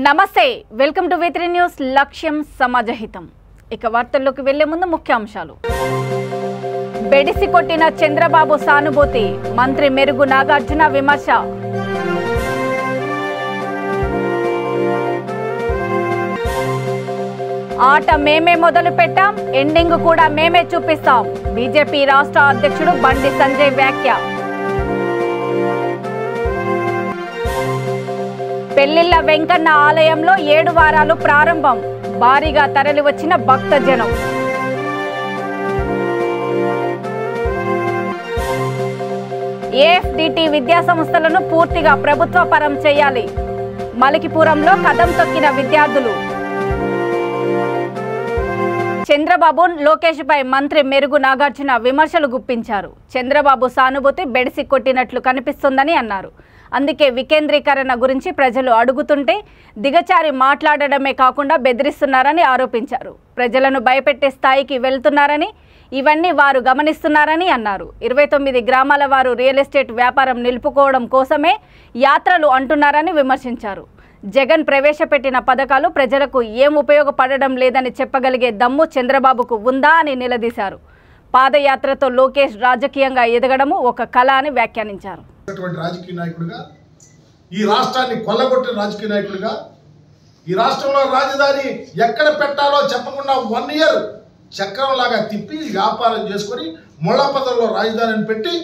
నమస్తే welcome to V3 news లక్ష్యం సమాజహితం ఇక వార్తల్లోకి వెళ్లే ముందు ముఖ్యాంశాలు బెడిసి కొట్టిన చంద్రబాబు సానుభూతి మంత్రి మెరుగు నాగార్జున విమర్శ ఆట మేమే మొదలు పెట్టాం ఎండింగ్ కూడా మేమే చూపిస్తాం బీజేపీ రాష్ట్ర అధ్యక్షుడు బండి సంజయ్ వ్యాఖ్య పెళ్లిళ్ల వెంకన్న ఆలయంలో 7 వారాలు ప్రారంభం భారీగా తరలివచ్చిన భక్తజనం ఏఎఫ్డిటి విద్యా సంస్థలను పూర్తిగా ప్రభుత్వ పరం చేయాలి మలికిపురంలో కదం తొక్కిన విద్యార్థులు చంద్రబాబు లోకేష్ పై మంత్రి మెరుగు నాగార్జున విమర్శలు గుప్పించారు. చంద్రబాబు సానుభూతి బెడిసి కొట్టినట్లు కనిపిస్తుందని అన్నారు. అందుకే వికేంద్రీకరణ గురించి ప్రజలు అడుగుతుంటే దిగచారి మాట్లాడడమే కాకుండా బెదిరిస్తున్నారని ఆరోపించారు. ప్రజలను భయపెట్టే స్థాయికి వెళ్తున్నారని ఇవన్నీ వారు గమనిస్తున్నారని అన్నారు. 29 గ్రామాల వారు రియల్ ఎస్టేట్ వ్యాపారం నిలుపుకోవడం కోసమే యాత్రలు అంటున్నారని విమర్శించారు. జగన్ ప్రవేశపెట్టిన పథకాలు ప్రజలకు ఏం ఉపయోగపడడం లేదని చెప్పగలిగే దమ్ము చంద్రబాబుకు ఉందా అని నిలదీశారు. పాదయాత్రతో లోకేష్ రాజకీయంగా ఎదగడము ఒక కళ అని వ్యాఖ్యానించారు. రాజకీయ నాయకుడిగా ఈ రాష్ట్రాన్ని కొల్లగొట్టిన రాజకీయ నాయకుడిగా ఈ రాష్ట్రంలో రాజధాని ఎక్కడ పెట్టాలో చెప్పకుండా 1 ఇయర్ చక్రంలాగా తిప్పి వ్యాపారం చేసుకొని ముళ్ళపదల్లో రాజధానిని పెట్టి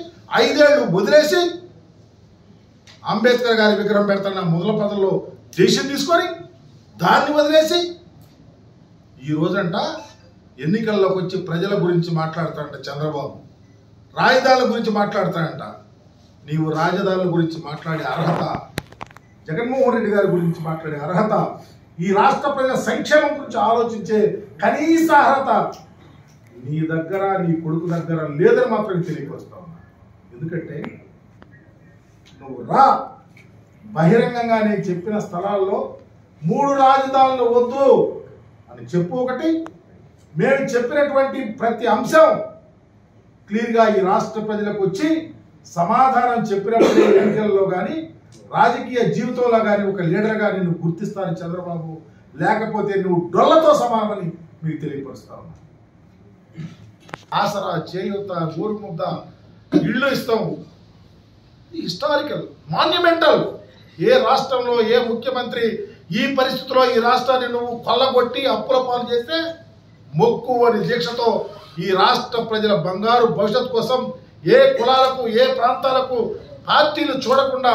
5 ఏళ్లు వదిలేసి అంబేద్కర్ గారి విగ్రహం పెడతాన్న ముళ్ళపదల్లో దేశం తీసుకొని దాన్ని వదిలేసి ఈ రోజంట ఎన్నికల్లోకి వచ్చి ప్రజల గురించి మాట్లాడతాడంట చంద్రబాబు. రాజధానుల గురించి మాట్లాడతాడంట. నీవు రాజధానుల గురించి మాట్లాడే అర్హత, జగన్మోహన్ రెడ్డి గారి గురించి మాట్లాడే అర్హత, ఈ రాష్ట్ర ప్రజల సంక్షేమం గురించి ఆలోచించే కనీస అర్హత నీ దగ్గర నీ కొడుకు దగ్గర లేదని మాత్రం తెలియకొస్తా ఉన్నా. ఎందుకంటే నువ్వు రా బహిరంగంగా నేను చెప్పిన స్థలాల్లో 3 రాజధానులు వద్దు అని చెప్పు. ఒకటి, మేము చెప్పినటువంటి ప్రతి అంశం క్లియర్గా ఈ రాష్ట్ర ప్రజలకు వచ్చి సమాధానం చెప్పినప్పుడు ఎన్నికల్లో కానీ రాజకీయ జీవితంలో కానీ ఒక లీడర్గా నిన్ను గుర్తిస్తాను చంద్రబాబు, లేకపోతే నువ్వు డొల్లతో సమానమని మీకు తెలియపరుస్తా ఉన్నా. ఆసరా, చేయూత, గోరుముద్ద, ఇళ్ళు ఇస్తాం. Historical, monumental. ఏ రాష్ట్రంలో ఏ ముఖ్యమంత్రి ఈ పరిస్థితిలో ఈ రాష్ట్రాన్ని నువ్వు కొల్లగొట్టి అప్పుల పాలు చేస్తే మొక్కు అని దీక్షతో ఈ రాష్ట్ర ప్రజల బంగారు భవిష్యత్తు కోసం ఏ కులాలకు ఏ ప్రాంతాలకు పార్టీలు చూడకుండా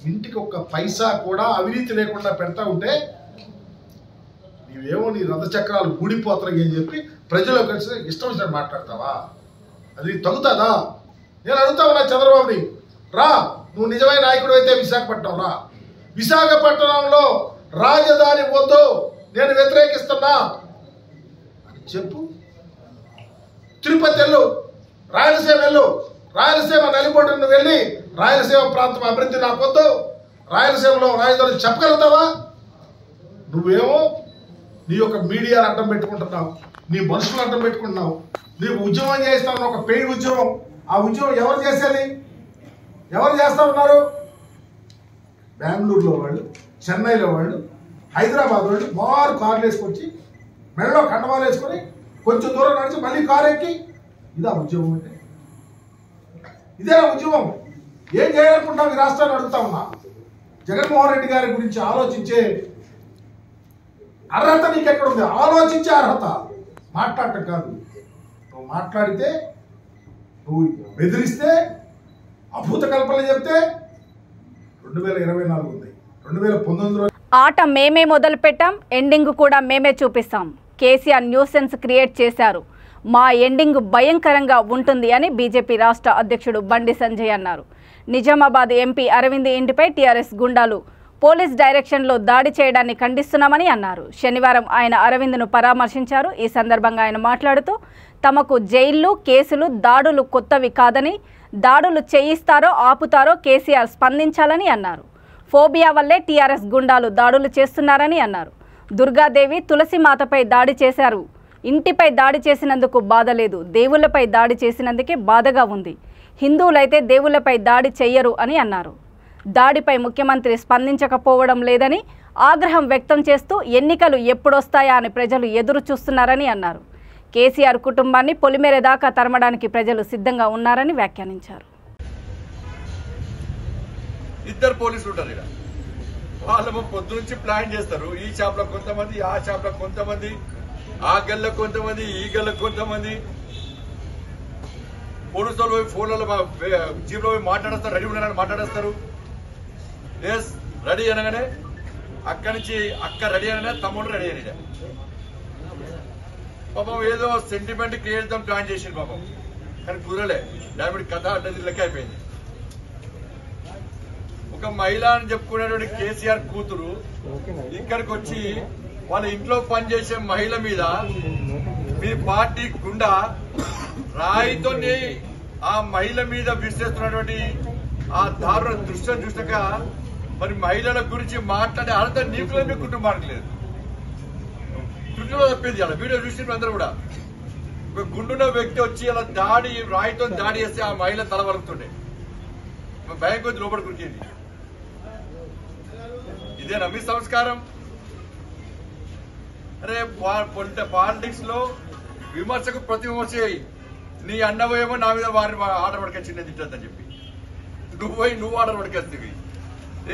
ఇంటికి ఒక్క పైసా కూడా అవినీతి లేకుండా పెడతా ఉంటే నీవేమో నీ రథచక్రాలు ఊడిపోతాయి అని చెప్పి ప్రజలు కలిసి ఇష్టం వచ్చినట్టు మాట్లాడతావా? అది తగ్గుతుందా? నేను అడుగుతా ఉన్నా చంద్రబాబుని, రా, నువ్వు నిజమైన నాయకుడు అయితే విశాఖపట్నం రా. విశాఖపట్నంలో రాజధాని వద్దు, నేను వ్యతిరేకిస్తున్నా అని చెప్పు. తిరుపతి వెళ్ళు, రాయలసీమ వెళ్ళు, రాయలసీమ నలిగొండను వెళ్ళి రాయలసీమ ప్రాంతం అభివృద్ధి నాకు వద్దు, రాయలసీమలో రాజధాని చెప్పగలుగుతావా? నువ్వేమో నీ యొక్క మీడియాను అడ్డం పెట్టుకుంటున్నావు, నీ మనుషులను అడ్డం పెట్టుకుంటున్నావు, నీవు ఉద్యమం చేస్తావు, ఒక పెయిడ్ ఉద్యమం. ఆ ఉద్యమం ఎవరు చేసేది? ఎవరు చేస్తూ ఉన్నారు? బెంగళూరులో వాళ్ళు, చెన్నైలో వాళ్ళు, హైదరాబాద్ వాళ్ళు మారు కార్లు వేసుకొచ్చి మెడలో కండవాలు వేసుకొని కొంచెం దూరం నడిచి మళ్ళీ కారు ఎక్కి ఇదా ఉద్యమం అంటే? ఇదేనా ఉద్యమం? ఏం చేయాలనుకుంటాం ఈ రాష్ట్రాన్ని అడుగుతా ఉన్నా. జగన్మోహన్ రెడ్డి గారి గురించి ఆలోచించే అర్హత నీకు ఎక్కడ ఉంది? ఆలోచించే అర్హత, మాట్లాడటం కాదు. నువ్వు మాట్లాడితే, నువ్వు బెదిరిస్తే, అభూత కల్పనలు చెప్తే 2024 ఉంది. 2019లో ఆట మేమే మొదలు పెట్టాం, ఎండింగ్ కూడా మేమే చూపిస్తాం. కేసీఆర్ న్యూసెన్స్ క్రియేట్ చేశారు, మా ఎండింగ్ భయంకరంగా ఉంటుంది అని బీజేపీ రాష్ట్ర అధ్యక్షుడు బండి సంజయ్ అన్నారు. నిజామాబాద్ ఎంపీ అరవింద్ ఇంటిపై టీఆర్ఎస్ గుండాలు పోలీస్ డైరెక్షన్లో దాడి చేయడాన్ని ఖండిస్తున్నామని అన్నారు. శనివారం ఆయన అరవింద్ను పరామర్శించారు. ఈ సందర్భంగా ఆయన మాట్లాడుతూ తమకు జైళ్లు, కేసులు, దాడులు కొత్తవి కాదని, దాడులు చేయిస్తారో ఆపుతారో కేసీఆర్ స్పందించాలని అన్నారు. ఫోబియా వల్లే టీఆర్ఎస్ గుండాలు దాడులు చేస్తున్నారని అన్నారు. దుర్గాదేవి, తులసిమాతపై దాడి చేశారు. ఇంటిపై దాడి చేసినందుకు బాధ లేదు, దేవుళ్లపై దాడి చేసినందుకే బాధగా ఉంది. హిందువులైతే దేవుళ్లపై దాడి చెయ్యరు అని అన్నారు. దాడిపై ముఖ్యమంత్రి స్పందించకపోవడం లేదని ఆగ్రహం వ్యక్తం చేస్తూ ఎన్నికలు ఎప్పుడొస్తాయా అని ప్రజలు ఎదురు చూస్తున్నారని అన్నారు. కేసీఆర్ కుటుంబాన్ని పొలిమేర దాకా తరమడానికి ప్రజలు సిద్ధంగా ఉన్నారని వ్యాఖ్యానించారు. ఇద్దరు పోలీసులు ఉంటారు ఇక్కడ, వాళ్ళేమో పొద్దు నుంచి ప్లాన్ చేస్తారు. ఈ షాప్లో కొంతమంది, ఆ షాప్లో కొంతమంది, ఆ గల్లకు కొంతమంది, ఈ గల్లకు కొంతమంది. పోలీసులు పోయి ఫోన్లలో జీప్లో పోయి మాట్లాడేస్తారు, రెడీ ఉన్నారని మాట్లాడేస్తారు. ఎస్ రెడీ అనగానే అక్కడి నుంచి అక్క రెడీ అనగానే తమ్ముడు రెడీ అని పాపం ఏదో సెంటిమెంట్ క్రియేట్ చేద్దాం ప్లాన్ చేసింది పాపం, కానీ కుదరలే. డైరెక్ట్ కథ అంటే లెక్క అయిపోయింది. ఒక మహిళ అని చెప్పుకునేటువంటి కేసీఆర్ కూతురు ఇక్కడికి వచ్చి వాళ్ళ ఇంట్లో పనిచేసే మహిళ మీద మీ పార్టీ గుండా రాయితో ఆ మహిళ మీద విసిరేస్తున్నటువంటి ఆ దారుణ దృశ్యం చూసాక మరి మహిళల గురించి మాట్లాడే అర్థం నీకు మీ కుటుంబానికి లేదు. చుట్టూలో తప్పింది అలా వీడియో చూసిన అందరూ కూడా. ఒక గుండున్న వ్యక్తి వచ్చి అలా రాయితో దాడి చేస్తే ఆ మహిళ తల వలుకుతుండే, భయం కొద్ది లోపలికి ఉరికింది. ఇదే నమ్మి సంస్కారం. అరే పాలిటిక్స్ లో విమర్శకు ప్రతి విమర్శ నీ అన్నవేమో నా మీద వారిని ఆర్డర్ పడికొచ్చింది తిట్టద్దని చెప్పి నువ్వు ఆర్డర్ పడికేస్తుంది.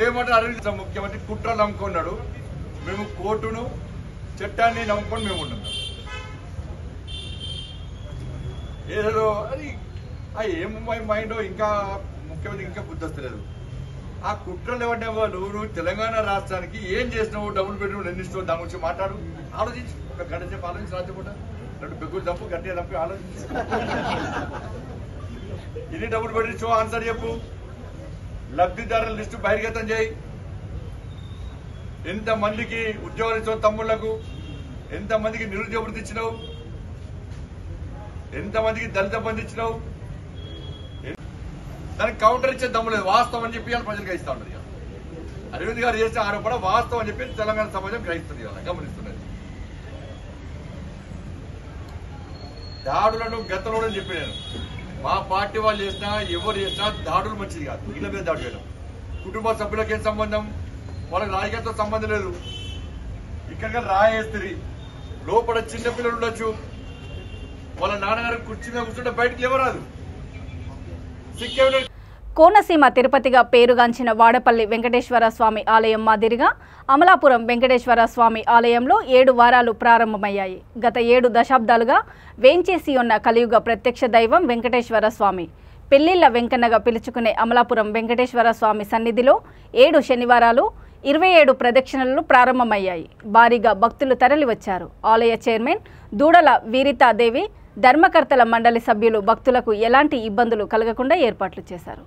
ఏమంటే అరవింద్ ముఖ్యమంత్రి కుట్రలు నమ్ముకున్నాడు. మేము కోర్టును చట్టాన్ని నమ్ముకొని మేము ఉన్నాం. ఏదో అది ఏం మైండ్ ఇంకా ముఖ్యమంత్రి ఇంకా బుద్ధి వస్తలేదు. ఆ కుట్రలు ఎవరినే వాళ్ళు నువ్వు తెలంగాణ రాష్ట్రానికి ఏం చేసినావు, డబుల్ బెడ్రూమ్ ఎన్ని ఇస్తావు, దాని గురించి మాట్లాడు, ఆలోచించు. ఒక గంట సేపు ఆలోచించి రాజపూట 2 బెగ్గులు తప్పు గట్టిగా తప్పి ఆలోచించు. ఎన్ని డబుల్ బెడ్రూమ్ ఇచ్చావు ఆన్సర్ చెప్పు. లబ్ధిదారుల లిస్టు బహిర్గతం చేయి. ఎంతమందికి ఉద్యోగాలు ఇచ్చావు తమ్ముళ్లకు, ఎంతమందికి నిరుద్యోగ వృత్తి ఇచ్చినావు, ఎంతమందికి దళిత బంధు ఇచ్చినావు. దానికి కౌంటర్ ఇచ్చే దమ్ము లేదు. వాస్తవం అని చెప్పి ప్రజలు గ్రహిస్తా ఉన్నారు. అరవింద్ గారు చేసే ఆరోపణ వాస్తవం అని చెప్పి తెలంగాణ సమాజం గ్రహిస్తుంది, గమనిస్తున్నది. దాడులను గతంలో చెప్పి నేను మా పార్టీ వాళ్ళు చేసినా ఎవరు చేసినా దాడులు మంచిది కాదు. ఇళ్ళ మీద దాడి చేయడం, కుటుంబ సభ్యులకు ఏం సంబంధం, వాళ్ళకి రాజకీయంతో సంబంధం లేదు. ఇక్కడ రాయేస్తుంది. లోపల చిన్నపిల్లలు ఉండొచ్చు, వాళ్ళ నాన్నగారు కుర్చీ మీద కూర్చుంటే బయటకు ఎవరాదు. కోనసీమ తిరుపతిగా పేరుగాంచిన వాడపల్లి వెంకటేశ్వర స్వామి ఆలయం మాదిరిగా అమలాపురం వెంకటేశ్వర స్వామి ఆలయంలో 7 వారాలు ప్రారంభమయ్యాయి. గత 7 దశాబ్దాలుగా వేంచేసి ఉన్న కలియుగ ప్రత్యక్ష దైవం వెంకటేశ్వర స్వామి పెళ్లిళ్ల వెంకన్నగా పిలుచుకునే అమలాపురం వెంకటేశ్వర స్వామి సన్నిధిలో 7 శనివారాలు 27 ప్రదక్షిణలు ప్రారంభమయ్యాయి. భారీగా భక్తులు తరలివచ్చారు. ఆలయ చైర్మన్ దూడల వీరితాదేవి, ధర్మకర్తల మండలి సభ్యులు భక్తులకు ఎలాంటి ఇబ్బందులు కలగకుండా ఏర్పాట్లు చేశారు.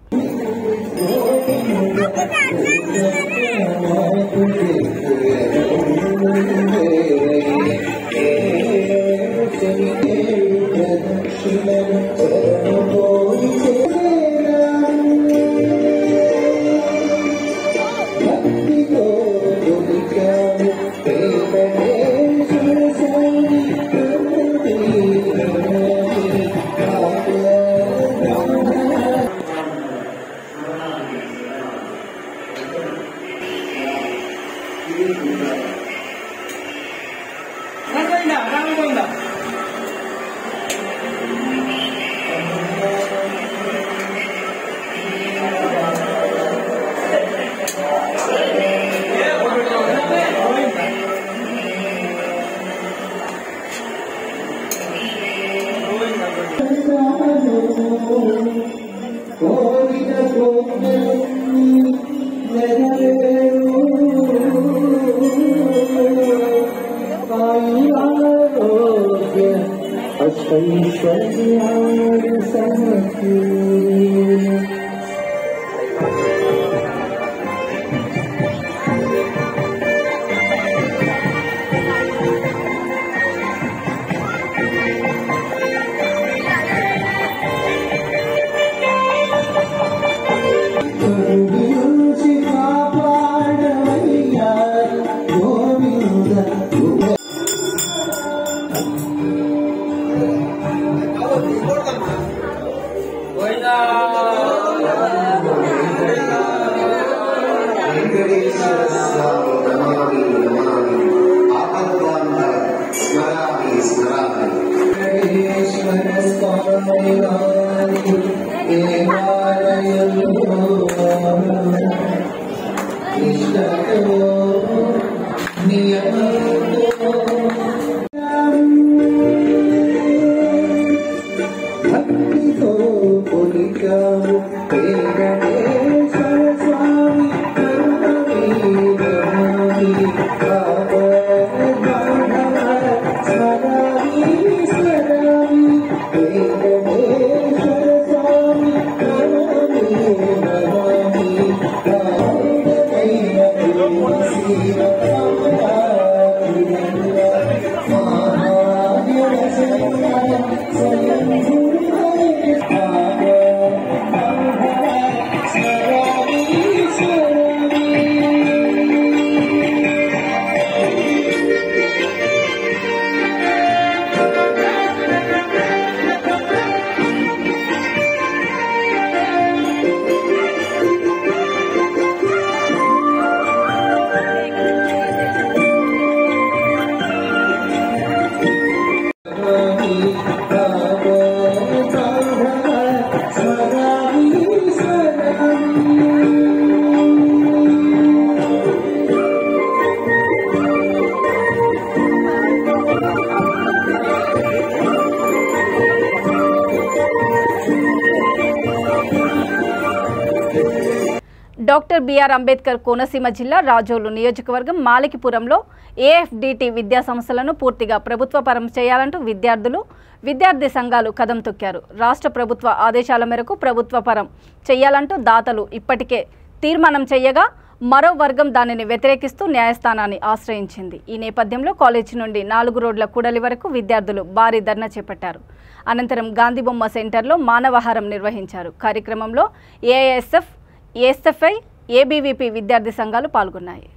డాక్టర్ బిఆర్ అంబేద్కర్ కోనసీమ జిల్లా రాజోలు నియోజకవర్గం మాలికిపురంలో ఏఎఫ్డిటి విద్యా సంస్థలను పూర్తిగా ప్రభుత్వపరం చేయాలంటూ విద్యార్థి సంఘాలు కదం తొక్కారు. రాష్ట్ర ప్రభుత్వ ఆదేశాల మేరకు ప్రభుత్వపరం చేయాలంటూ దాతలు ఇప్పటికే తీర్మానం చేయగా మరో వర్గం దానిని వ్యతిరేకిస్తూ న్యాయస్థానాన్ని ఆశ్రయించింది. ఈ నేపథ్యంలో కాలేజీ నుండి 4 రోడ్ల కూడలి వరకు విద్యార్థులు భారీ ధర్నా చేపట్టారు. అనంతరం గాంధీబొమ్మ సెంటర్లో మానవహారం నిర్వహించారు. కార్యక్రమంలో ఏఐఎస్ఎఫ్, ఎస్ఎఫ్ఐ, ఏబీవీపీ విద్యార్థి సంఘాలు పాల్గొన్నాయి.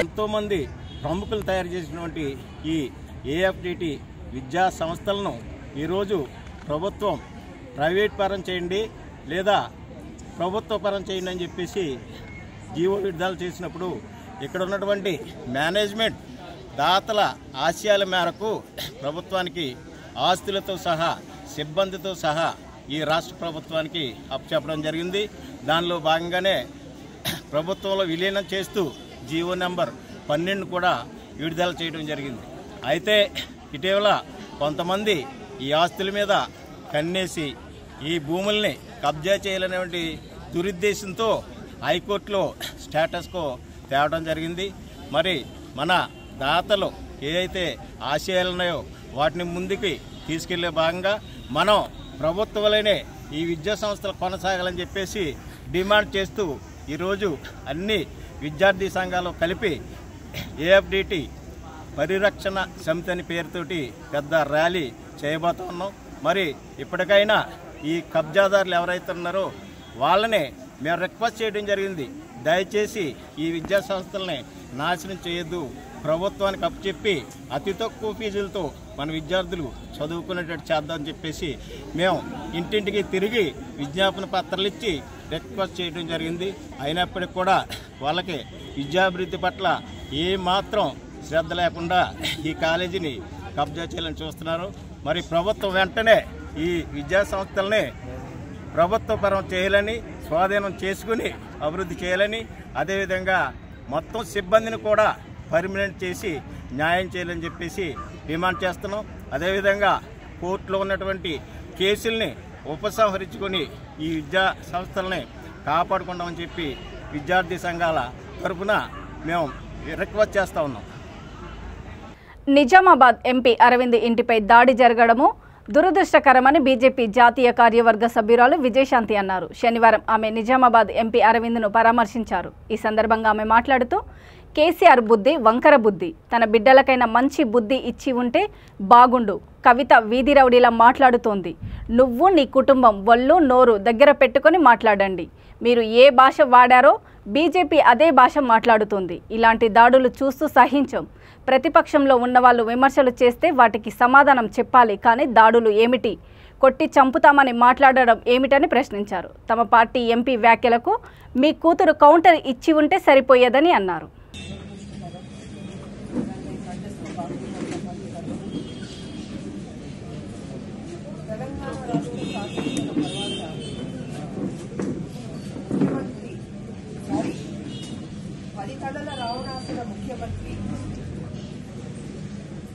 ఎంతోమంది ప్రముఖులు తయారు చేసినటువంటి ఈ ఏఎఫ్డిటి విద్యా సంస్థలను ఈరోజు ప్రభుత్వం ప్రైవేట్ పరం చేయండి లేదా ప్రభుత్వ పరం చేయండి అని చెప్పేసి జీవో విడుదల చేసినప్పుడు ఇక్కడ ఉన్నటువంటి మేనేజ్మెంట్ దాతల ఆశయాల మేరకు ప్రభుత్వానికి ఆస్తులతో సహా సిబ్బందితో సహా ఈ రాష్ట్ర ప్రభుత్వానికి అప్పచెప్పడం జరిగింది. దానిలో భాగంగానే ప్రభుత్వంలో విలీనం చేస్తూ జీవో నెంబర్ 12 కూడా విడుదల చేయడం జరిగింది. అయితే ఇటీవల కొంతమంది ఈ ఆస్తుల మీద కన్నేసి ఈ భూముల్ని కబ్జా చేయాలనేటువంటి దురుద్దేశంతో హైకోర్టులో స్టేటస్కో తేవడం జరిగింది. మరి మన దాతలు ఏదైతే ఆశయాలు ఉన్నాయో వాటిని ముందుకి తీసుకెళ్లే భాగంగా మనం ప్రభుత్వాలనే ఈ విద్యా సంస్థలు కొనసాగాలని చెప్పేసి డిమాండ్ చేస్తూ ఈరోజు అన్ని విద్యార్థి సంఘాలు కలిపి ఏఎఫ్డిటి పరిరక్షణ సమితి అని పేరుతోటి పెద్ద ర్యాలీ చేయబోతున్నాం. మరి ఇప్పటికైనా ఈ కబ్జాదారులు ఎవరైతే ఉన్నారో వాళ్ళని మేము రిక్వెస్ట్ చేయడం జరిగింది. దయచేసి ఈ విద్యా సంస్థలని నాశనం చేయొద్దు, ప్రభుత్వానికి అప్పచెప్పి అతి తక్కువ ఫీజులతో మన విద్యార్థులు చదువుకునేటట్టు చేద్దామని చెప్పేసి మేము ఇంటింటికి తిరిగి విజ్ఞాపన పత్రాలు ఇచ్చి రిక్వెస్ట్ చేయడం జరిగింది. అయినప్పటికీ కూడా వాళ్ళకి విద్యాభివృద్ధి పట్ల ఏమాత్రం శ్రద్ధ లేకుండా ఈ కాలేజీని కబ్జా చేయాలని చూస్తున్నారు. మరి ప్రభుత్వం వెంటనే ఈ విద్యా సంస్థలని ప్రభుత్వపరం చేయాలని, స్వాధీనం చేసుకుని అభివృద్ధి చేయాలని, అదేవిధంగా మొత్తం సిబ్బందిని కూడా పర్మనెంట్ చేసి న్యాయం చేయాలని చెప్పేసి డిమాండ్ చేస్తున్నాం. అదేవిధంగా కోర్టులో ఉన్నటువంటి కేసుల్ని ఉపసంహరించుకొని ఈ విద్యా సంస్థలని కాపాడుకుంటామని చెప్పి విద్యార్థి సంఘాల తరఫున మేము రిక్వెస్ట్ చేస్తూ ఉన్నాం. నిజామాబాద్ ఎంపీ అరవింద్ ఇంటిపై దాడి జరగడము దురదృష్టకరమని బీజేపీ జాతీయ కార్యవర్గ సభ్యురాలు విజయశాంతి అన్నారు. శనివారం ఆమె నిజామాబాద్ ఎంపీ అరవింద్ను పరామర్శించారు. ఈ సందర్భంగా ఆమె మాట్లాడుతూ కేసీఆర్ బుద్ధి వంకర బుద్ధి, తన బిడ్డలకైనా మంచి బుద్ధి ఇచ్చి ఉంటే బాగుండు. కవిత వీధి రౌడీలా మాట్లాడుతోంది. నువ్వు నీ కుటుంబం ఒళ్ళు నోరు దగ్గర పెట్టుకొని మాట్లాడండి. మీరు ఏ భాష వాడారో బీజేపీ అదే భాష మాట్లాడుతుంది. ఇలాంటి దాడులు చూస్తూ సహించం. ప్రతిపక్షంలో ఉన్నవాళ్ళు విమర్శలు చేస్తే వాటికి సమాధానం చెప్పాలి, కానీ దాడులు ఏమిటి, కొట్టి చంపుతామని మాట్లాడడం ఏమిటని ప్రశ్నించారు. తమ పార్టీ ఎంపీ వ్యాఖ్యలకు మీ కూతురు కౌంటర్ ఇచ్చి ఉంటే సరిపోయేదని అన్నారు. రావణాసుర ముఖ్యమంత్రి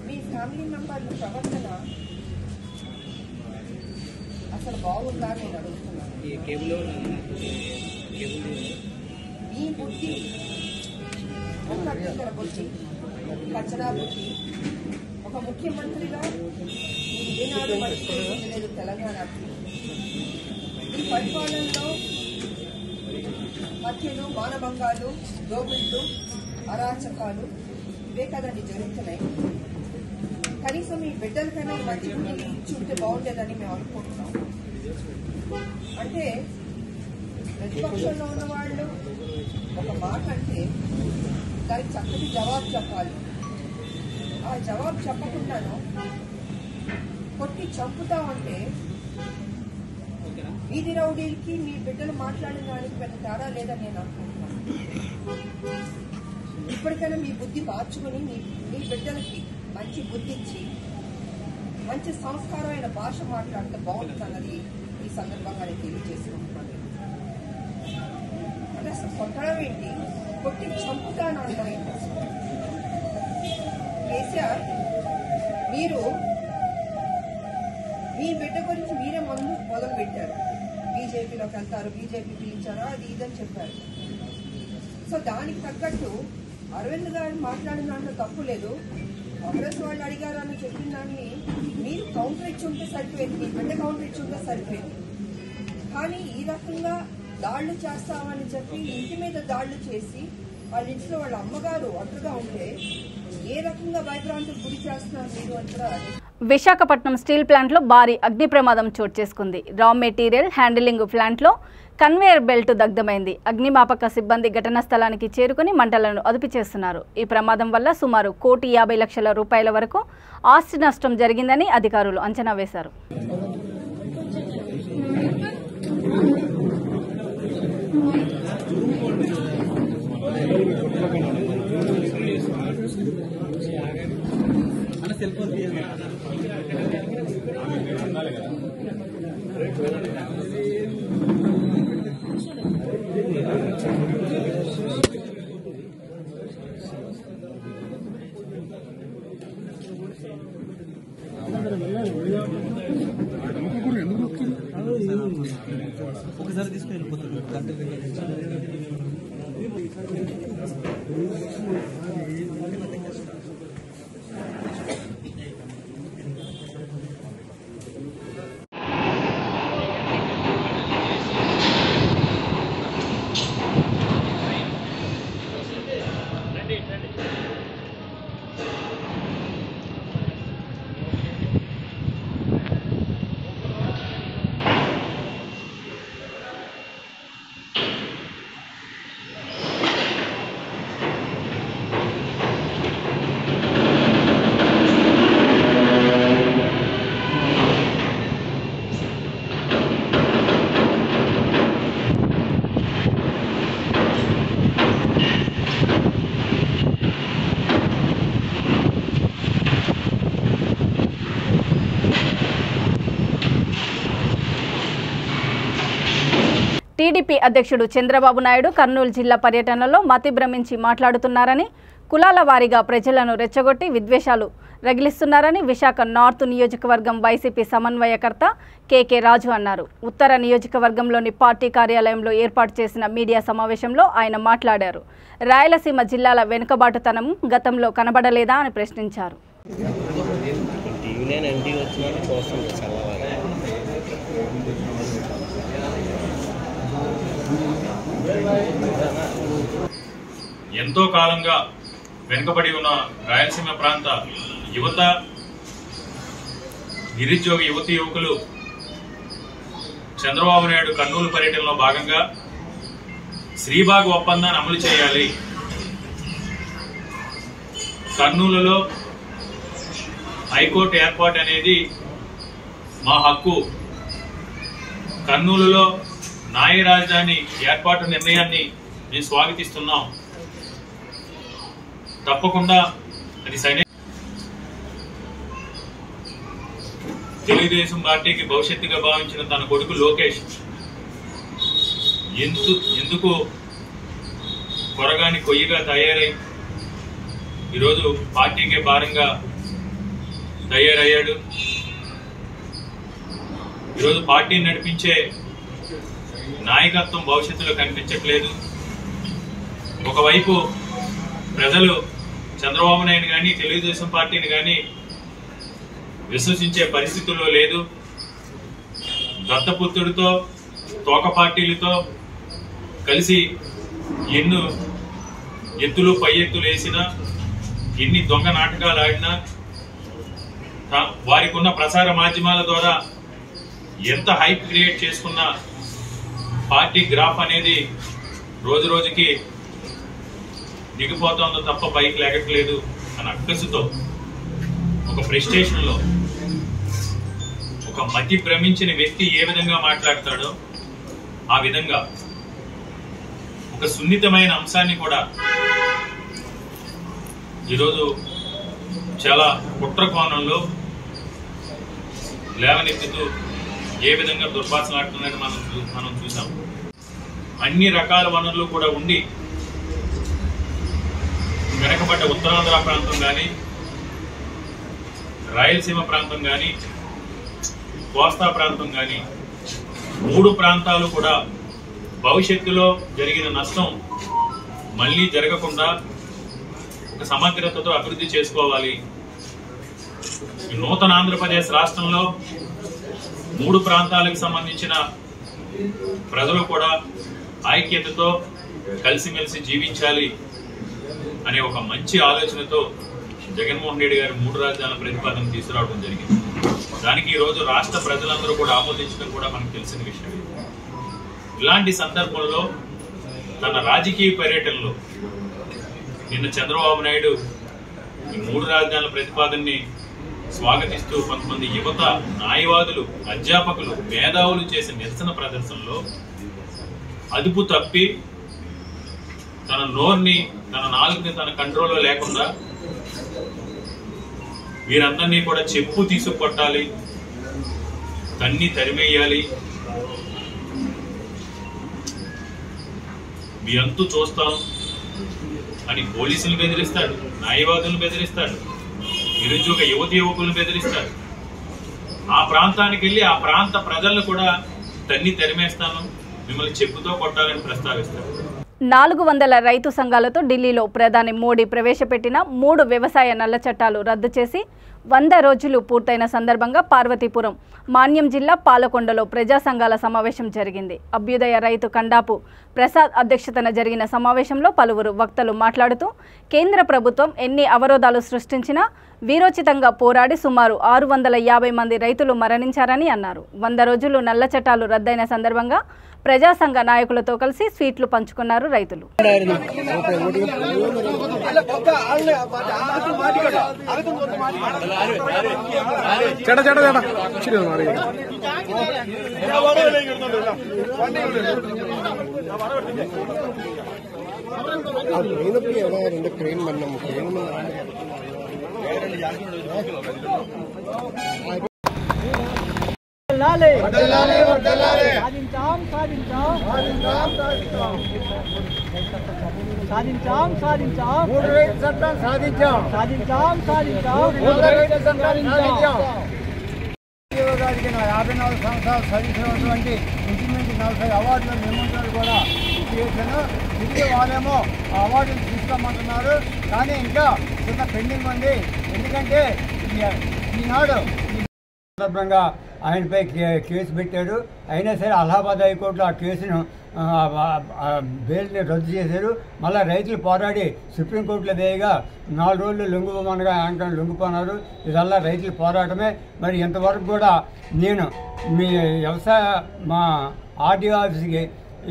మీ ఫ్యామిలీ మెంబర్ల ప్రవర్తన అసలు బాగుందా నేను అడుగుతున్నాను. మీ బుద్ధి ఒక టీచర్ బుద్ధి, కచరా బుద్ధి. ఒక ముఖ్యమంత్రిగా మీరు ఏనాడు పడుతుంది తెలంగాణకి. ఈ పరిపాలనలో హత్యలు, మానభంగాలు, దోపిళ్ళు, అరాచకాలు ఇవే కదండి జరుగుతున్నాయి. కనీసం ఈ బిడ్డలకైనా మంచి బుద్ధి ఇచ్చుంటే బాగుండేదని మేము అనుకుంటున్నాం. అంటే ప్రతిపక్షంలో ఉన్న వాళ్ళు ఒక మాట అంటే దానికి చక్కటి జవాబు చెప్పాలి. ఆ జవాబు చెప్పకుండాను కొట్టి చంపుతామంటే వీధి రౌడీలకి మీ బిడ్డలు మాట్లాడిన దానికి పెద్ద తేడా లేదని నేను అనుకుంటున్నాను. ఇప్పటికైనా మీ బుద్ధి మార్చుకుని మీ బిడ్డలకి మంచి బుద్ధి ఇచ్చి మంచి సంస్కారమైన భాష మాట్లాడితే బాగుంటుందన్నది ఈ సందర్భంగా నేను తెలియజేసుకుంటున్నాను. అంటే అసలు కొట్టడం ఏంటి, కొట్టి చంపుతాను అనడం ఏంటి? కేసీఆర్, మీరు మీ బిడ్డ గురించి మీరే మొదలు పెట్టారు. బీజేపీలోకి వెళ్తారు, బీజేపీ పిలిచారా, అది ఇదని చెప్పారు. సో దానికి తగ్గట్టు అరవింద్ గారు మాట్లాడిన దాంట్లో తప్పు లేదు. కాంగ్రెస్ వాళ్ళు అడిగారు అని చెప్పిన దాన్ని మీరు కౌంటర్ ఇచ్చి ఉంటే సరిపోయింది, మీ బిడ్డ కౌంటర్ ఇచ్చి ఉంటే సరిపోయింది. కానీ ఈ రకంగా దాళ్లు చేస్తామని చెప్పి ఇంటి మీద దాళ్లు చేసి వాళ్ళ ఇంట్లో వాళ్ళ అమ్మగారు ఒంటరిగా ఉంటే ఏ రకంగా భయభ్రాంతులకు గురి చేస్తున్నారు మీరు అంటారా? విశాఖపట్నం స్టీల్ ప్లాంట్లో భారీ అగ్ని ప్రమాదం చోటు చేసుకుంది. రా మెటీరియల్ హ్యాండిలింగ్ ప్లాంట్లో కన్వేయర్ బెల్ట్ దగ్ధమైంది. అగ్నిమాపక సిబ్బంది ఘటనా స్థలానికి చేరుకుని మంటలను అదుపు చేస్తున్నారు. ఈ ప్రమాదం వల్ల సుమారు 1,50,00,000 రూపాయల వరకు ఆస్తి నష్టం జరిగిందని అధికారులు అంచనా వేశారు. ఒకసారి తీసుకుని వెళ్ళిపోతుంది. టీడీపీ అధ్యక్షుడు చంద్రబాబు నాయుడు కర్నూలు జిల్లా పర్యటనలో మతి భ్రమించి మాట్లాడుతున్నారని, కులాల వారీగా ప్రజలను రెచ్చగొట్టి విద్వేషాలు రగిలిస్తున్నారని విశాఖ నార్త్ నియోజకవర్గం వైసీపీ సమన్వయకర్త కేకే రాజు అన్నారు. ఉత్తర నియోజకవర్గంలోని పార్టీ కార్యాలయంలో ఏర్పాటు చేసిన మీడియా సమావేశంలో ఆయన మాట్లాడారు. రాయలసీమ జిల్లాల వెనుకబాటుతనం గతంలో కనబడలేదా అని ప్రశ్నించారు. ఎంతో కాలంగా వెనుకబడి ఉన్న రాయలసీమ ప్రాంత యువత, నిరుద్యోగ యువతి యువకులు చంద్రబాబు నాయుడు కర్నూలు పర్యటనలో భాగంగా శ్రీబాగ్ ఒప్పందాన్ని అమలు చేయాలి, కర్నూలులో హైకోర్టు ఏర్పాటు అనేది మా హక్కు, కర్నూలులో న్యాయ రాజధాని ఏర్పాటు నిర్ణయాన్ని మేము స్వాగతిస్తున్నాం, తప్పకుండా అది తెలుగుదేశం పార్టీకి భవిష్యత్తుగా భావించిన తన కొడుకు లోకేష్ ఎందుకు కొరగాని కొయ్యగా తయారై ఈరోజు పార్టీకే భారంగా తయారయ్యాడు. ఈరోజు పార్టీని నడిపించే నాయకత్వం భవిష్యత్తులో కనిపించట్లేదు. ఒకవైపు ప్రజలు చంద్రబాబు నాయుడు కానీ తెలుగుదేశం పార్టీని కానీ విశ్వసించే పరిస్థితుల్లో లేదు. దత్తపుత్రుడితో తోక పార్టీలతో కలిసి ఎన్నో ఎత్తులు పై ఎత్తులు వేసినా, ఎన్ని దొంగ నాటకాలు ఆడినా, వారికి ఉన్న ప్రసార మాధ్యమాల ద్వారా ఎంత హైప్ క్రియేట్ చేసుకున్న పార్టీ గ్రాఫ్ అనేది రోజు రోజుకి దిగిపోతుందో తప్ప పైకి లేగట్లేదు అని అక్కసుతో ఒక ప్రెస్టేషన్ లో ఒక మతి భ్రమించిన వ్యక్తి ఏ విధంగా మాట్లాడతాడో ఆ విధంగా ఒక సున్నితమైన అంశాన్ని కూడా ఈరోజు చాలా కుట్ర కోణంలో లేవనెత్తుతూ ఏ విధంగా దుర్భాషలాడుతున్నాడో మనం చూసాం. అన్ని రకాల వనరులు కూడా ఉండి వెనకబడ్డ ఉత్తరాంధ్ర ప్రాంతం కానీ, రాయలసీమ ప్రాంతం కానీ, కోస్తా ప్రాంతం కానీ, 3 ప్రాంతాలు కూడా భవిష్యత్తులో జరిగిన నష్టం మళ్ళీ జరగకుండా ఒక సమగ్రతతో అభివృద్ధి చేసుకోవాలి. ఈ నూతన ఆంధ్రప్రదేశ్ రాష్ట్రంలో 3 ప్రాంతాలకు సంబంధించిన ప్రజలు కూడా ఐక్యతతో కలిసిమెలిసి జీవించాలి అనే ఒక మంచి ఆలోచనతో జగన్మోహన్ రెడ్డి గారు 3 రాజధానుల ప్రతిపాదన తీసుకురావడం జరిగింది. దానికి ఈ రోజు రాష్ట్ర ప్రజలందరూ కూడా ఆమోదించడం కూడా మనకు తెలిసిన విషయం. ఇలాంటి సందర్భంలో తన రాజకీయ పర్యటనలో నిన్న చంద్రబాబు నాయుడు ఈ 3 రాజధానుల ప్రతిపాదనని స్వాగతిస్తూ కొంతమంది యువత, న్యాయవాదులు, అధ్యాపకులు, మేధావులు చేసే నిరసన ప్రదర్శనలో అదుపు తప్పి తన నోరుని, తన నాలుగుని తన కంట్రోల్లో లేకుండా వీరందరినీ కూడా చెప్పు తీసుకొట్టాలి, తన్ని తరిమేయాలి, మీ అంతు చూస్తాం అని పోలీసులు బెదిరిస్తాడు, న్యాయవాదులను బెదిరిస్తాడు. నిరుద్యోగ యువకులను బెదిరిస్తారు. ఆ ప్రాంతానికి వెళ్ళి ఆ ప్రాంత ప్రజలను కూడా తన్ని తరిమేస్తాను, మిమ్మల్ని చెప్పుతో కొట్టాలని ప్రస్తావిస్తారు. 400 రైతు సంఘాలతో ఢిల్లీలో ప్రధాని మోడీ ప్రవేశపెట్టిన 3 వ్యవసాయ నల్ల చట్టాలు రద్దు చేసి 100 రోజులు పూర్తయిన సందర్భంగా పార్వతీపురం మాన్యం జిల్లా పాలకొండలో ప్రజా సంఘాల సమావేశం జరిగింది. అభ్యుదయ రైతు కండాపు ప్రసాద్ అధ్యక్షతన జరిగిన సమావేశంలో పలువురు వక్తలు మాట్లాడుతూ కేంద్ర ప్రభుత్వం ఎన్ని అవరోధాలు సృష్టించినా వీరోచితంగా పోరాడి సుమారు 650 మంది రైతులు మరణించారని అన్నారు. 100 రోజులు నల్ల చట్టాలు రద్దయిన సందర్భంగా ప్రజా సంఘ నాయకులతో కలిసి స్వీట్లు పంచుకున్నారు రైతులు. ఉద్యోగానికి 54 సంవత్సరాలు చదివినటువంటి ఇంచుమించు 40 అవార్డుల నియమించారు కూడా చేశాను. తిరిగి వాళ్ళేమో ఆ అవార్డులు తీసుకోమంటున్నారు. కానీ ఇంకా చిన్న పెండింగ్ ఉంది. ఎందుకంటే ఈనాడు సందర్భంగా ఆయనపై కేసు పెట్టారు. అయినా సరే అలహాబాద్ హైకోర్టులో ఆ కేసును బెయిల్ని రద్దు చేశారు. మళ్ళీ రైతులు పోరాడి సుప్రీంకోర్టులో వేయగా 4 రోజులు లొంగిపోమనగా యాంకర్ లొంగిపోన్నారు. ఇదల్లా రైతుల పోరాటమే. మరి ఇంతవరకు కూడా నేను మీ వ్యవసాయ మా ఆర్డీఓ ఆఫీస్కి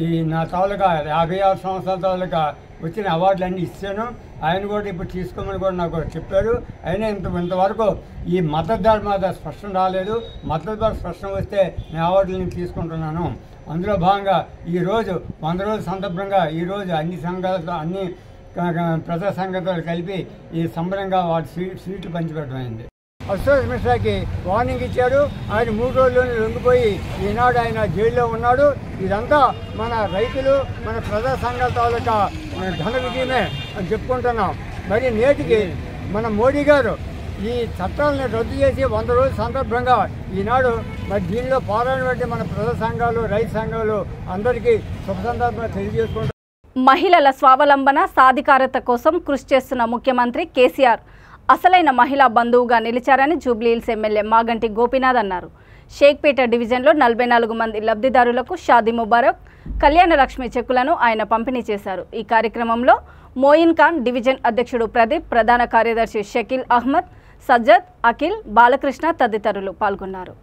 ఈ నా తాలూకా 56 సంవత్సరాల తాలూకా వచ్చిన అవార్డులన్నీ ఇచ్చాను. ఆయన కూడా ఇప్పుడు తీసుకోమని కూడా నాకు చెప్పారు. అయినా ఇంతవరకు ఈ మద్దతు మీద స్పష్టం రాలేదు. మద్దతు ధర స్పష్టం వస్తే నేను అవార్డులను తీసుకుంటున్నాను. అందులో భాగంగా ఈరోజు 100 రోజుల సందర్భంగా ఈరోజు అన్ని సంఘాలతో అన్ని ప్రజా సంఘాలతో కలిపి ఈ సంబరంగా వాటి సీట్లు పంచిపెట్టడం అయింది. అశోక్ మిశ్రాకి వార్నింగ్ ఇచ్చారు. ఆయన 3 రోజుల్లోనే లొంగిపోయి ఈనాడు ఆయన జైల్లో ఉన్నాడు. ఇదంతా మన రైతులు మన ప్రజా సంఘాల తాలూకా ఘన విజయమే అని చెప్పుకుంటున్నాం. మరి నేటికి మన మోడీ గారు ఈ చట్టాలను రద్దు చేసి 100 రోజుల సందర్భంగా ఈనాడు మరి దీనిలో పోరాడినటువంటి మన ప్రజా సంఘాలు రైతు సంఘాలు అందరికీ శుభ సందర్భంగా తెలియజేసుకుంటాం. మహిళల స్వావలంబన సాధికారత కోసం కృషి చేస్తున్న ముఖ్యమంత్రి కేసీఆర్ అసలైన మహిళా బంధువుగా నిలిచారని జూబ్లీహిల్స్ ఎమ్మెల్యే మాగంటి గోపీనాథ్ అన్నారు. షేక్పేట డివిజన్లో 44 మంది లబ్ధిదారులకు షాదీ ముబారక్ కళ్యాణ లక్ష్మి చెక్కులను ఆయన పంపిణీ చేశారు. ఈ కార్యక్రమంలో మోయిన్ ఖాన్, డివిజన్ అధ్యక్షుడు ప్రదీప్, ప్రధాన కార్యదర్శి షకీల్ అహ్మద్, సజ్జద్, అఖిల్, బాలకృష్ణ తదితరులు పాల్గొన్నారు.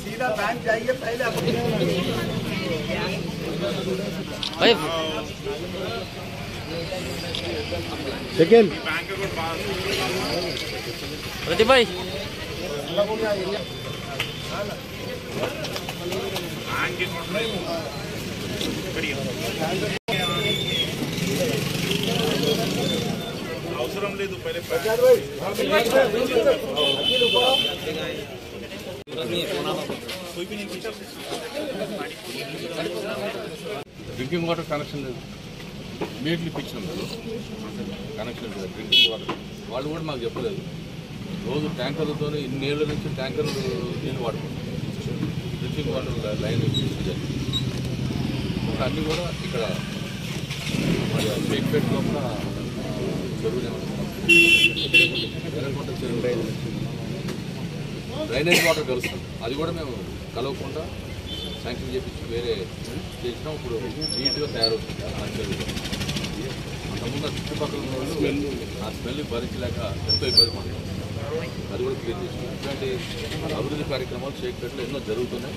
सीधा बैंक जाइए पहले सेकेंड प्रदीप भाई అవసరం లేదు డ్రింకింగ్ వాటర్ కనెక్షన్ లేదు. ఇమీడియట్లీ ఇప్పించినాం కనెక్షన్ లేదు డ్రింకింగ్ వాటర్. వాళ్ళు కూడా మాకు చెప్పలేదు. రోజు ట్యాంకర్లతో ఇన్నేళ్ల నుంచి ట్యాంకర్లు నీళ్ళు వాడుకుంటాం. డ్రింకింగ్ వాటర్ లైన్ ఇప్పించాలి. అన్నీ కూడా ఇక్కడ మరి షేక్పేట లోపల చెరువులు డ్రైనేజ్ వాటర్ కలుస్తుంది. అది కూడా మేము కలవకుండా శాంక్షన్ చేపించి వేరే చేసినాం. ఇప్పుడు నీట్గా తయారవుతుంది ఆ చెరువు. అంతకుముందు చుట్టుపక్కల వాళ్ళు ఆ స్మెల్ భరించలేక ఎంతో ఇబ్బంది పడుతుంది. అది కూడా క్లియర్ చేసినాం. ఇట్లాంటి అభివృద్ధి కార్యక్రమాలు షేక్పేటలో ఎన్నో జరుగుతున్నాయి.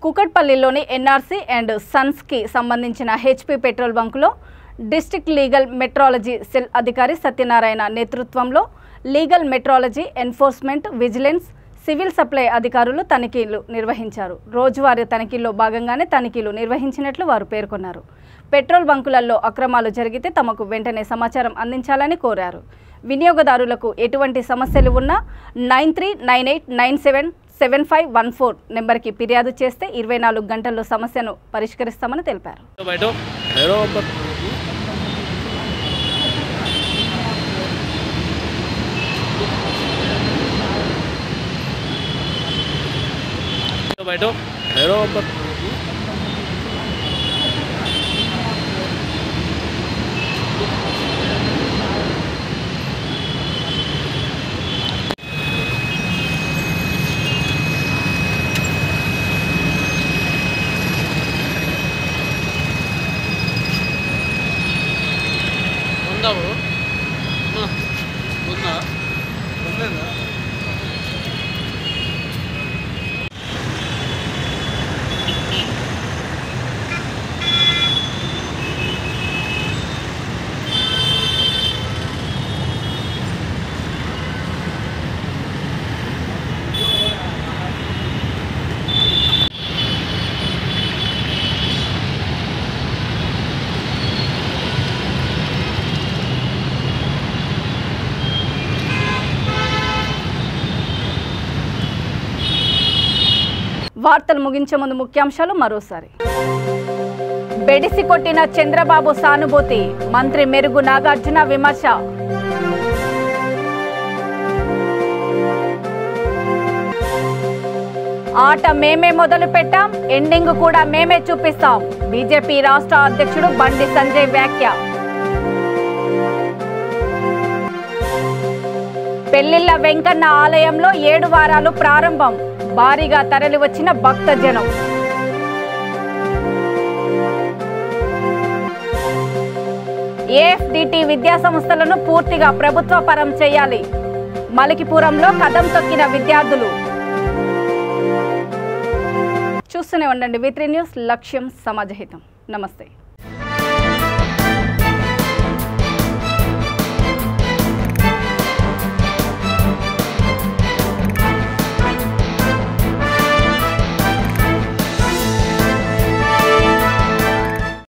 కుకట్పల్లిలోని ఎన్ఆర్సీ అండ్ సన్స్కి సంబంధించిన హెచ్పీ పెట్రోల్ బంకులో డిస్ట్రిక్ట్ లీగల్ మెట్రాలజీ సెల్ అధికారి సత్యనారాయణ నేతృత్వంలో legal metrology, enforcement, vigilance, civil supply అధికారులు తనిఖీలు నిర్వహించారు. రోజువారీ తనిఖీల్లో భాగంగానే తనిఖీలు నిర్వహించినట్లు వారు పేర్కొన్నారు. పెట్రోల్ బంకులలో అక్రమాలు జరిగితే తమకు వెంటనే సమాచారం అందించాలని కోరారు. వినియోగదారులకు ఎటువంటి సమస్యలు ఉన్నా 9398977514 నెంబర్కి ఫిర్యాదు చేస్తే 24 గంటల్లో సమస్యను పరిష్కరిస్తామని తెలిపారు. వార్తలు ముగించే ముందు ముఖ్యాంశాలు మరోసారి. బెడిసి కొట్టిన చంద్రబాబు సానుభూతి, మంత్రి మెరుగు నాగార్జున విమర్శ. ఆట మేమే మొదలు పెట్టాం, ఎండింగ్ కూడా మేమే చూపిస్తాం. బీజేపీ రాష్ట్ర అధ్యక్షుడు బండి సంజయ్ వ్యాఖ్య. పెళ్లిళ్ల వెంకన్న ఆలయంలో 7 వారాలు ప్రారంభం, భారీగా తరలివచ్చిన భక్తజనం. ఏఎఫ్డిటి విద్యా సంస్థలను పూర్తిగా ప్రభుత్వ పరం చేయాలి, మలికిపురంలో కదం తొక్కిన విద్యార్థులు. చూస్తూనే ఉండండి V3 న్యూస్, లక్ష్యం సమాజహితం. నమస్తే.